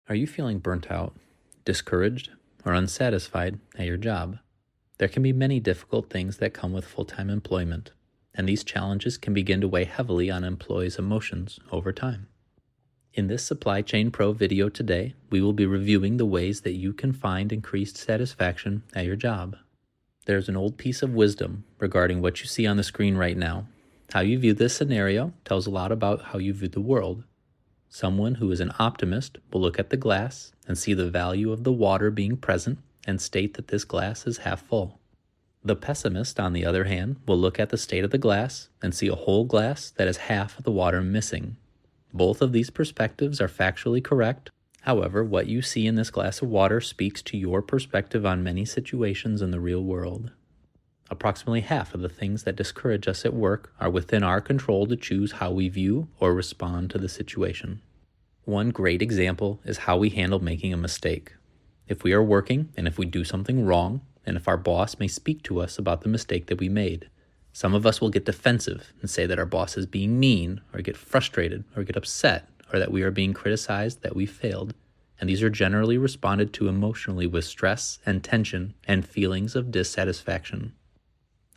Are you feeling burnt out, discouraged, or unsatisfied at your job? There can be many difficult things that come with full-time employment, and these challenges can begin to weigh heavily on employees' emotions over time. In this Supply Chain Pro video today, we will be reviewing the ways that you can find increased satisfaction at your job. There's an old piece of wisdom regarding what you see on the screen right now. How you view this scenario tells a lot about how you view the world. Someone who is an optimist will look at the glass and see the value of the water being present and state that this glass is half full. The pessimist, on the other hand, will look at the state of the glass and see a whole glass that has half of the water missing. Both of these perspectives are factually correct. However, what you see in this glass of water speaks to your perspective on many situations in the real world. Approximately half of the things that discourage us at work are within our control to choose how we view or respond to the situation. One great example is how we handle making a mistake. If we are working and if we do something wrong, and if our boss may speak to us about the mistake that we made, some of us will get defensive and say that our boss is being mean, or get frustrated, or get upset, or that we are being criticized that we failed. And these are generally responded to emotionally with stress and tension and feelings of dissatisfaction.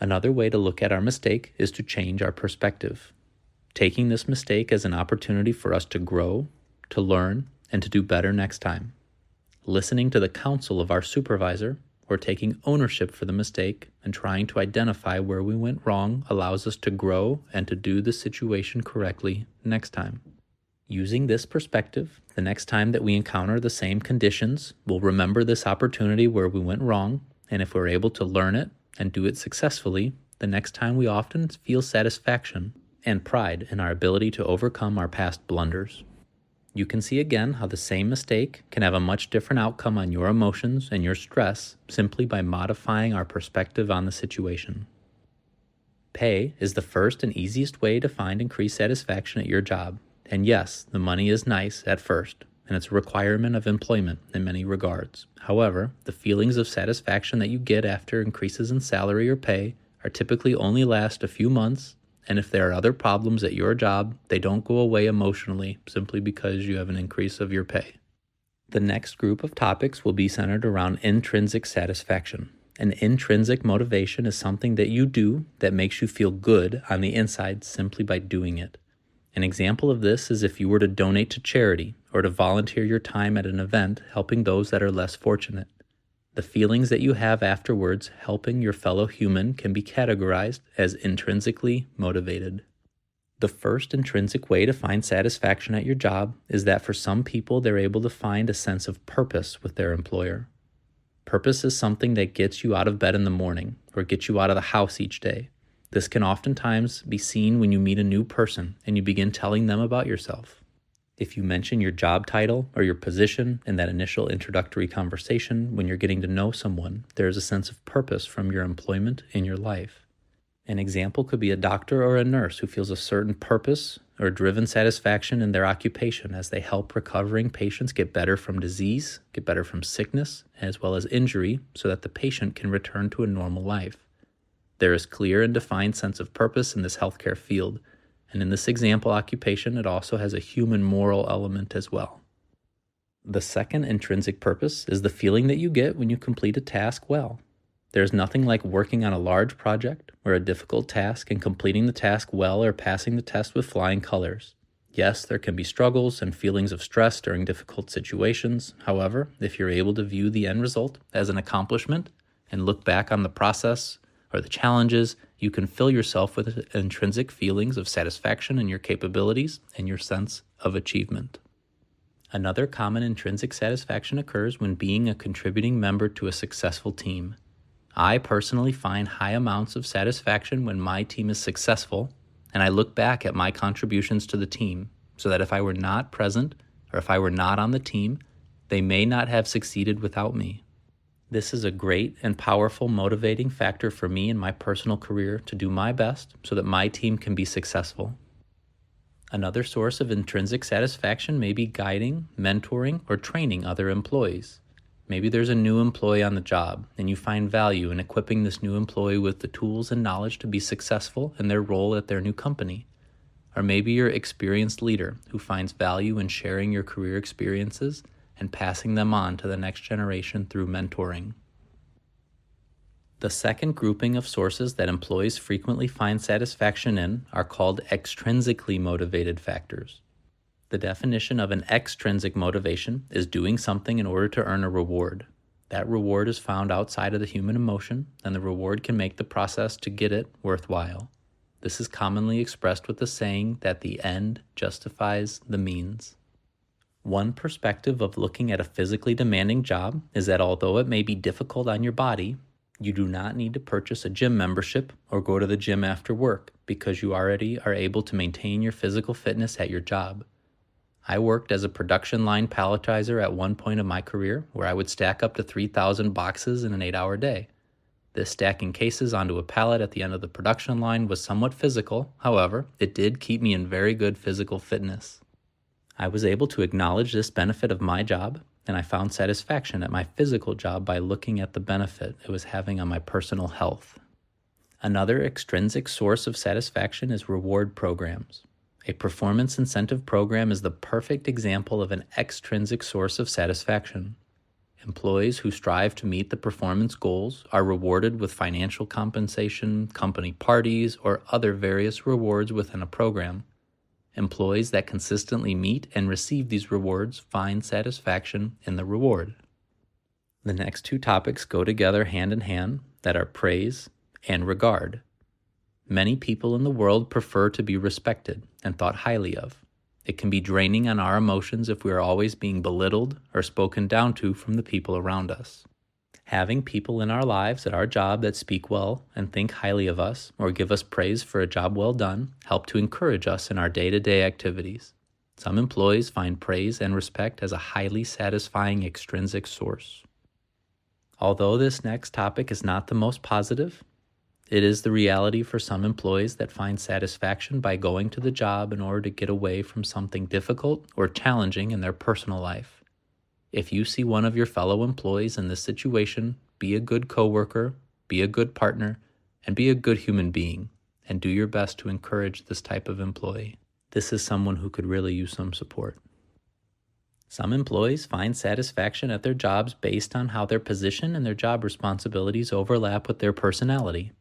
Another way to look at our mistake is to change our perspective, taking this mistake as an opportunity for us to grow, to learn, and to do better next time. Listening to the counsel of our supervisor or taking ownership for the mistake and trying to identify where we went wrong allows us to grow and to do the situation correctly next time. Using this perspective, the next time that we encounter the same conditions, we'll remember this opportunity where we went wrong, and if we're able to learn it and do it successfully, the next time we often feel satisfaction and pride in our ability to overcome our past blunders. You can see again how the same mistake can have a much different outcome on your emotions and your stress simply by modifying our perspective on the situation. Pay is the first and easiest way to find increased satisfaction at your job. And yes, the money is nice at first, and it's a requirement of employment in many regards. However, the feelings of satisfaction that you get after increases in salary or pay are typically only last a few months, and if there are other problems at your job, they don't go away emotionally simply because you have an increase of your pay. The next group of topics will be centered around intrinsic satisfaction. An intrinsic motivation is something that you do that makes you feel good on the inside simply by doing it. An example of this is if you were to donate to charity or to volunteer your time at an event helping those that are less fortunate. The feelings that you have afterwards helping your fellow human can be categorized as intrinsically motivated. The first intrinsic way to find satisfaction at your job is that for some people they're able to find a sense of purpose with their employer. Purpose is something that gets you out of bed in the morning or gets you out of the house each day. This can oftentimes be seen when you meet a new person and you begin telling them about yourself. If you mention your job title or your position in that initial introductory conversation when you're getting to know someone, there is a sense of purpose from your employment in your life. An example could be a doctor or a nurse who feels a certain purpose or driven satisfaction in their occupation as they help recovering patients get better from disease, get better from sickness, as well as injury, so that the patient can return to a normal life. There is clear and defined sense of purpose in this healthcare field, and in this example occupation, it also has a human moral element as well. The second intrinsic purpose is the feeling that you get when you complete a task well. There's nothing like working on a large project or a difficult task and completing the task well or passing the test with flying colors. Yes, there can be struggles and feelings of stress during difficult situations. However, if you're able to view the end result as an accomplishment and look back on the process or the challenges, you can fill yourself with intrinsic feelings of satisfaction in your capabilities and your sense of achievement. Another common intrinsic satisfaction occurs when being a contributing member to a successful team. I personally find high amounts of satisfaction when my team is successful, and I look back at my contributions to the team so that if I were not present or if I were not on the team, they may not have succeeded without me. This is a great and powerful motivating factor for me in my personal career to do my best so that my team can be successful. Another source of intrinsic satisfaction may be guiding, mentoring, or training other employees. Maybe there's a new employee on the job, and you find value in equipping this new employee with the tools and knowledge to be successful in their role at their new company. Or maybe you're an experienced leader who finds value in sharing your career experiences and passing them on to the next generation through mentoring. The second grouping of sources that employees frequently find satisfaction in are called extrinsically motivated factors. The definition of an extrinsic motivation is doing something in order to earn a reward. That reward is found outside of the human emotion, and the reward can make the process to get it worthwhile. This is commonly expressed with the saying that the end justifies the means. One perspective of looking at a physically demanding job is that although it may be difficult on your body, you do not need to purchase a gym membership or go to the gym after work because you already are able to maintain your physical fitness at your job. I worked as a production line palletizer at one point of my career where I would stack up to 3,000 boxes in an 8-hour day. This stacking cases onto a pallet at the end of the production line was somewhat physical. However, it did keep me in very good physical fitness. I was able to acknowledge this benefit of my job, and I found satisfaction at my physical job by looking at the benefit it was having on my personal health. Another extrinsic source of satisfaction is reward programs. A performance incentive program is the perfect example of an extrinsic source of satisfaction. Employees who strive to meet the performance goals are rewarded with financial compensation, company parties, or other various rewards within a program. Employees that consistently meet and receive these rewards find satisfaction in the reward. The next two topics go together hand in hand, that are praise and regard. Many people in the world prefer to be respected and thought highly of. It can be draining on our emotions if we are always being belittled or spoken down to from the people around us. Having people in our lives at our job that speak well and think highly of us or give us praise for a job well done help to encourage us in our day-to-day activities. Some employees find praise and respect as a highly satisfying extrinsic source. Although this next topic is not the most positive, it is the reality for some employees that find satisfaction by going to the job in order to get away from something difficult or challenging in their personal life. If you see one of your fellow employees in this situation, be a good coworker, be a good partner, and be a good human being, and do your best to encourage this type of employee. This is someone who could really use some support. Some employees find satisfaction at their jobs based on how their position and their job responsibilities overlap with their personality.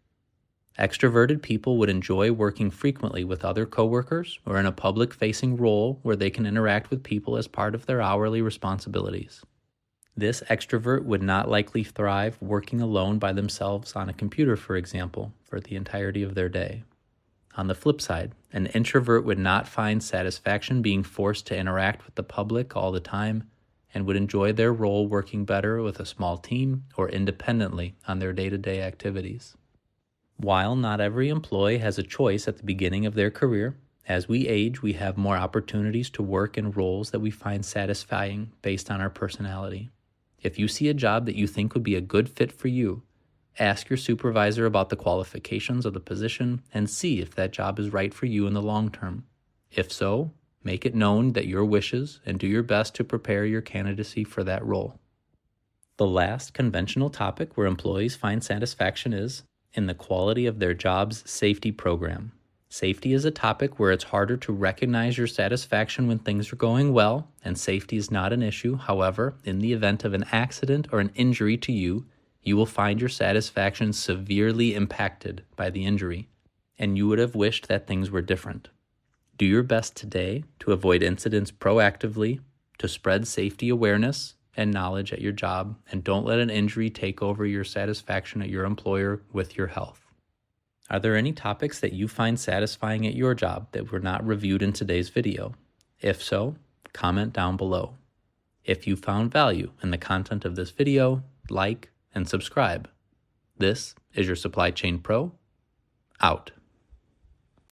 Extroverted people would enjoy working frequently with other coworkers or in a public-facing role where they can interact with people as part of their hourly responsibilities. This extrovert would not likely thrive working alone by themselves on a computer, for example, for the entirety of their day. On the flip side, an introvert would not find satisfaction being forced to interact with the public all the time and would enjoy their role working better with a small team or independently on their day-to-day activities. While not every employee has a choice at the beginning of their career, as we age, we have more opportunities to work in roles that we find satisfying based on our personality. If you see a job that you think would be a good fit for you, ask your supervisor about the qualifications of the position and see if that job is right for you in the long term. If so, make it known that your wishes and do your best to prepare your candidacy for that role. The last conventional topic where employees find satisfaction is in the quality of their job's safety program. Safety is a topic where it's harder to recognize your satisfaction when things are going well, and safety is not an issue. However, in the event of an accident or an injury to you, you will find your satisfaction severely impacted by the injury, and you would have wished that things were different. Do your best today to avoid incidents proactively, to spread safety awareness and knowledge at your job, and don't let an injury take over your satisfaction at your employer with your health. Are there any topics that you find satisfying at your job that were not reviewed in today's video? If so, comment down below. If you found value in the content of this video, like and subscribe. This is your Supply Chain Pro, out.